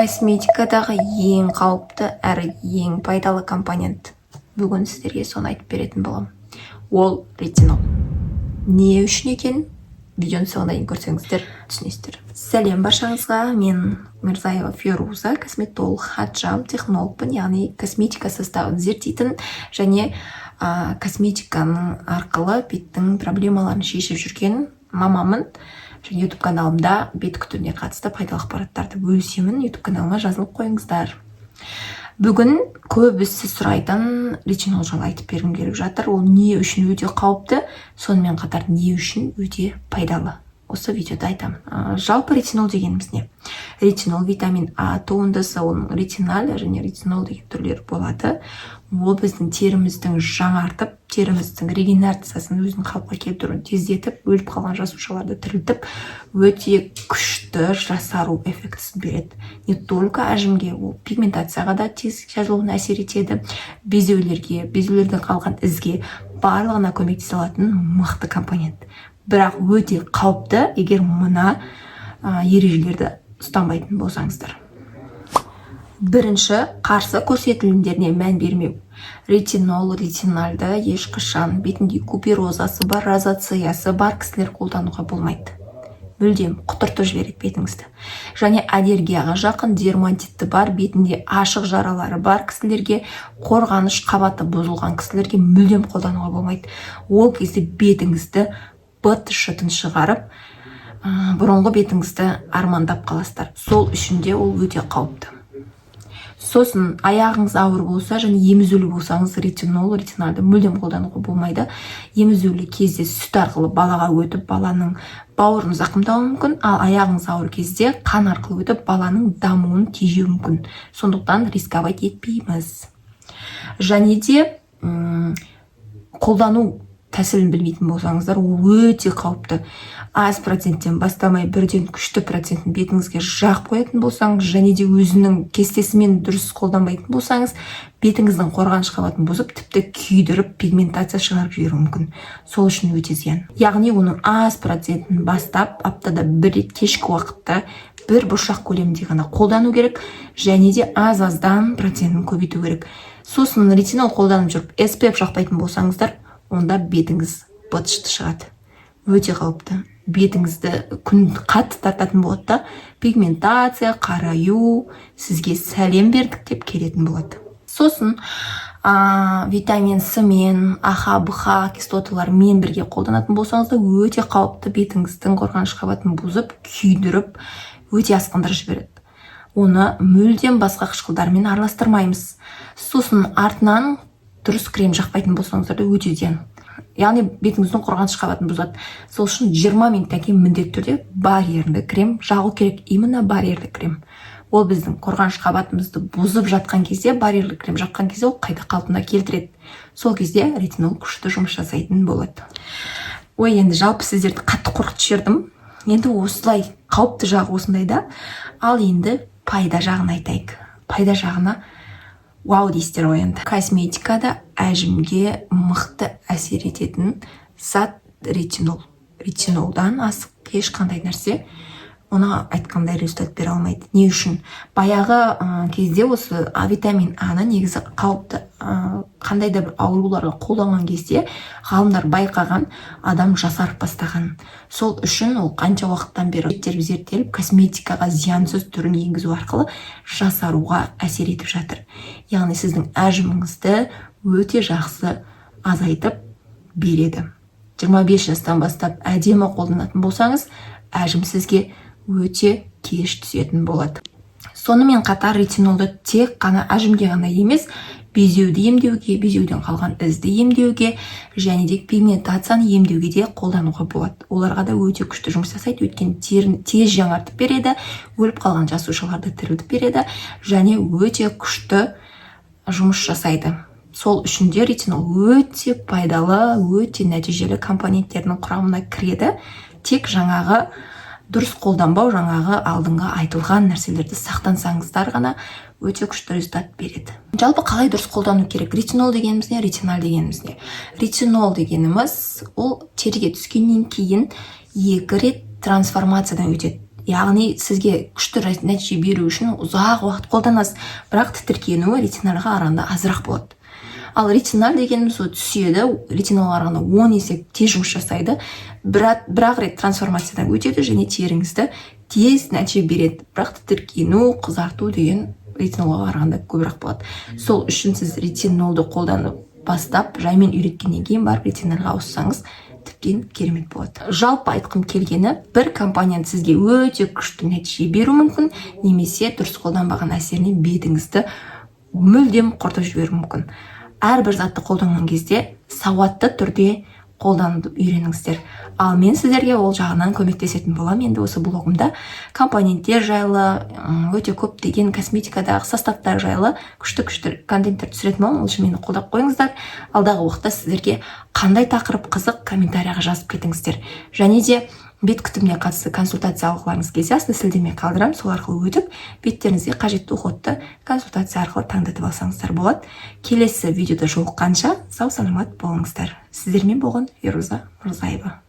Косметикадағы ең қауіпті әрі ең пайдалы компонент. Бүгін сіздерге соны айтып беретін боламын. Ол ретинол. Не үшін екен? Видеоны соңына дейін көрсеңіздер түсінесіздер. Сәлем баршаңызға, мен Мирзаева Феруза, косметолог, хаджам, технологпын, яғни косметика составын зерттейтін және косметиканың арқылы беттің проблемаларын шешіп жүрген мамамын. Және YouTube каналымда бет күтіміне қатысты пайдалы ақпараттарды бөлісемін. YouTube каналыма жазылып қойыңыздар. Бүгін көбісі сұрайтын ретинол жайлы айтып бергім келіп жатыр. Ол не үшін өте қауіпті, сонымен қатар не үшін өте пайдалы. Осы видеода айтамын. Жалпы ретинол дегеніміз не? Ретинол витамин А туындысы, оның ретиналь және ретинол деген түрлері болады. Ол біздің теріміздің жаңартып, теріміздің регенерациясын өзінің қалыпқа келтіруін тездетіп, өліп қалған жасушаларды тірілтіп, өте күшті жасару эффектісін береді. Не только әжімге, ол пигментацияға да тез жазылуына әсер етеді, безеулерге, безеулерден қалған ізге барлығына көмектесе алатын мықты компонент. Бірақ өте қауіпті, егер мына ережелерді ұстанбайтын болсаңыздар. Бірінші, қарсы көрсетілімдеріне мән бермеу. Ретинол, ретинальды ешқашан бетінде куперозасы бар, розациясы бар кісілер қолдануға болмайды. Мүлдем құтыртып жібереді бетіңізді. Және аллергияға жақын, дерматиті бар, бетінде ашық жаралары бар кісілерге, қорғаныш қабаты бұзылған кісілерге мүлдем қолдануға болмайды. Ол кезде бетіңізді быт-шытын шығарып, бұрынғы бетіңізді армандап қаласыздар. Сол үшін де ол өте қауіпті. Сосын аяғыңыз ауыр болса және емізулі болсаңыз ретинол, ретинальды мүлдем қолдануға болмайды. Емізулі кезде сүт арқылы балаға өтіп, баланың бауырын зақымдауы мүмкін, ал аяғыңыз ауыр кезде қан арқылы өтіп, баланың дамуын тежеуі мүмкін. Сондықтан рисковать етпейміз. Және де қолдану тәсілін білмейтін болсаңыздар, өте қауіпті. Аз проценттен бастамай бірден күшті процентін бетіңізге жағып қоятын болсаңыз, және де өзінің кестесімен дұрыс қолданбайтын болсаңыз, бетіңіздің қорғаныш қабатын бұзып, тіпті күйдіріп, пигментация шығарып жіберуі мүмкін. Сол үшін өте зиян. Яғни оның аз процентін бастап, аптада бір рет кешкі уақытта бір бұршақ көлемінде ғана қолдану керек, және де аз-аздан процентін көбейту керек. Сосын ретинол қолданып жүріп, SPF жақпайтын болсаңыздар, онда бетіңіз быт-шыты шығады. Өте қауіпті. Бетіңізді күн қатты тартатын болады да, пигментация, қараю, сізге сәлем бердік деп келетін болады. Сосын витамин С мен АХ, БХ кислоталармен бірге қолданатын болсаңыз да, өте қауіпті, бетіңіздің қорғаныш қабатын бұзып, күйдіріп, өте асқындырып жібереді. Оны мүлдем басқа қышқылдармен араластырмаймыз. Сосын артынан дұрыс крем жақпайтын болсаңыздар да өте зиян. Яғни бетіңіздің қорғаныш қабатын бұзады. Сол үшін 20 минуттан кейін міндетті түрде барьерлі крем жағу керек. Именно барьерлі крем. Ол біздің қорғаныш қабатымызды бұзып жатқан кезде, барьерлі крем жаққан кезде ол қайта қалпына келтіреді. Сол кезде ретинол күшті жұмыс жасайтын болады. Ой, енді жалпы сіздерді қатты қорқытып жібердім. Енді осылай қауіпті жағы осындайда. Ал енді пайда жағын айтайық. Пайда жағына вау дейсіздер ғой енді. Косметикада әжімге мықты әсер ететін зат ретинол. Ретинолдан асық ешқандай нәрсе оны айтқандай результат бере алмайды. Не үшін? Баяғы кезде осы витамин А-ны негізі қауіпті қандай да бір ауруларға қолданған кезде ғалымдар байқаған, адам жасарып бастаған. Сол үшін ол қанша уақыттан бері зерттеліп, косметикаға зиянсыз түрін енгізу арқылы жасаруға әсер етіп жатыр. Яғни сіздің әжіміңізді өте жақсы азайтып береді. 25 жастан бастап әдемі қолданатын болсаңыз, әжім сізге өте кеш түсетін болады. Сонымен қатар ретинолды тек қана әжімге ғана емес, безеуді емдеуге, безеуден қалған ізді емдеуге, және де пигментацияны емдеуге де қолдануға болады. Оларға да өте күшті жұмыс жасайды, өйткені теріні тез жаңартып береді, өліп қалған жасушаларды тірілтіп береді, және өте күшті жұмыс жасайды. Сол үшін де ретинол өте пайдалы, өте нәтижелі компоненттердің құрамына кіреді. Тек жаңағы дұрыс қолданбау, жаңағы алдыңға айтылған нәрселерді сақтансаңыздар ғана өте күшті результат береді. Жалпы қалай дұрыс қолдану керек? Ретинол дегеніміз не, ретиналь дегеніміз не? Ретинол дегеніміз ол теріге түскеннен кейін 2 рет трансформациядан өтеді. яғни сізге күшті нәтиже беру үшін ұзақ уақыт қолданасыз, бірақ тітіркенуі ретинальға қарағанда азырақ болады. Ал ретиналь дегеніміз түседі, ретиналға қарағанда 10 есе тез жұмыс жасайды, бірақ рет трансформациядан өтеді және теріңізді тез нәтиже береді. Бірақ тітіркену, қызарту деген ретинолға қарағанда көбірек болады. Сол үшін сіз ретинолды қолданып бастап, жаймен үйреткеннен кейін барып ретинальға ауыссаңыз, тіптен керемет болады. Жалпы айтқым келгені, бір компанияның сізге өте күшті нәтиже беру мүмкін, немесе дұрыс қолданбаған әсерінен бетіңізді мүлдем құртып жіберуі мүмкін. Әрбір затты қолданған кезде сауатты түрде қолдануды үйреніңіздер. Ал мен сіздерге ол жағынан көмектесетін боламын. Енді осы блогымда компоненттер жайлы, өте көптеген косметикадағы составтар жайлы күшті контенттер түсіретін боламын. Ол үшін мені қолдап қойыңыздар. Алдағы уақытта сіздерге қандай тақырып қызық, комментарияға жазып кетіңіздер. Және де бет күтіміне қатысты консультация алғыларыңыз келсе, астына сілтеме қалдырамын, сол арқылы өтіп, беттеріңізге қажетті уақытты консультация арқылы таңдатып алсаңыздар болады. Келесі видеода жолыққанша сау саламат болыңыздар. Сіздермен болған Феруза Мырзаева.